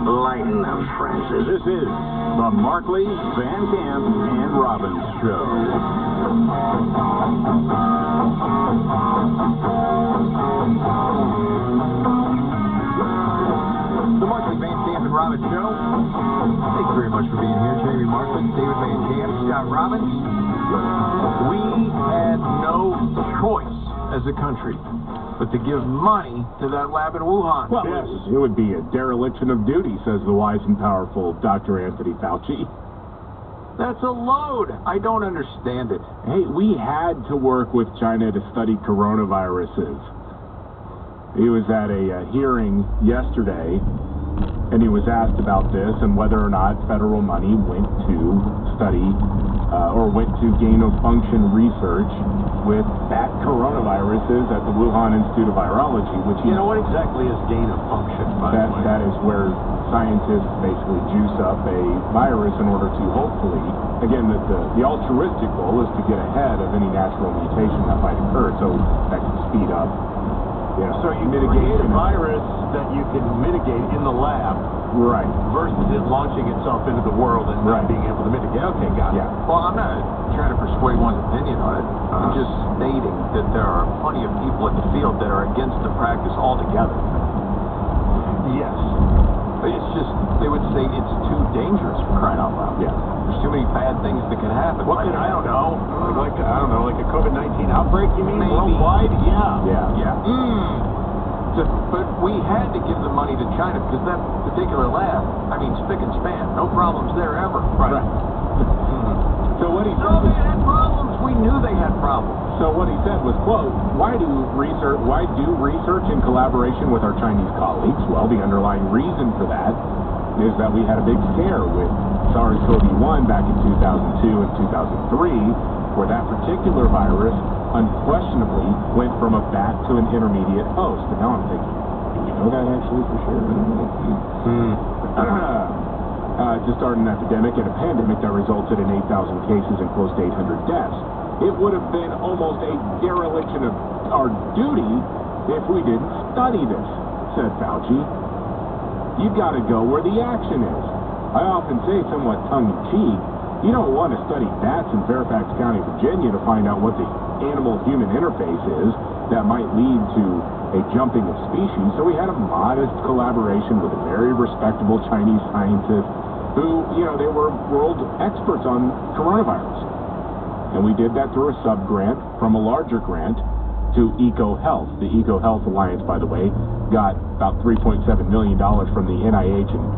Lighten up, Francis. This is the Markley, Van Camp, and Robbins Show. The Markley, Van Camp, and Robbins Show. Thank you very much for being here. Jamie Markley, David Van Camp, Scott Robbins. We had no choice as a country but to give money to that lab in Wuhan. Well, yes, it would be a dereliction of duty, says the wise and powerful Dr. Anthony Fauci. That's a load. I don't understand it. Hey, we had to work with China to study coronaviruses. He was at a hearing yesterday, and he was asked about this and whether or not federal money went to study or went to gain-of-function research with bat coronaviruses at the Wuhan Institute of Virology, which you know what exactly is gain-of-function, by the way? That is where scientists basically juice up a virus in order to hopefully, again, the altruistic goal is to get ahead of any natural mutation that might occur, so that can speed up. Yeah. So you create a virus that you can mitigate in the lab, right, versus it launching itself into the world and not being able to mitigate. Okay, got it. Yeah. Well, I'm not trying to persuade one's opinion on it. I'm just stating that there are plenty of people in the field that are against the practice altogether. Yes. It's just, they would say it's too dangerous, for crying out loud. Yeah. There's too many bad things that can happen. What could, I don't know. Like a COVID-19 outbreak, you mean? Maybe. Worldwide? Yeah. But we had to give the money to China because that particular lab, I mean, spick and span, no problems there ever. Right. So what he said No, they had problems. We knew they had problems. So what he said was, quote, why do research in collaboration with our Chinese colleagues? Well, the underlying reason for that is that we had a big scare with SARS-CoV-1 back in 2002 and 2003, where that particular virus unquestionably went from a bat to an intermediate host. And now I'm thinking, do we know that actually for sure? To start an epidemic and a pandemic that resulted in 8,000 cases and close to 800 deaths. It would have been almost a dereliction of our duty if we didn't study this, said Fauci. You've got to go where the action is. I often say, somewhat tongue-in-cheek, you don't want to study bats in Fairfax County, Virginia to find out what the animal-human interface is that might lead to a jumping of species. So we had a modest collaboration with a very respectable Chinese scientist who, they were world experts on coronavirus. And we did that through a sub-grant from a larger grant to EcoHealth. The EcoHealth Alliance, by the way, got about $3.7 million from the NIH and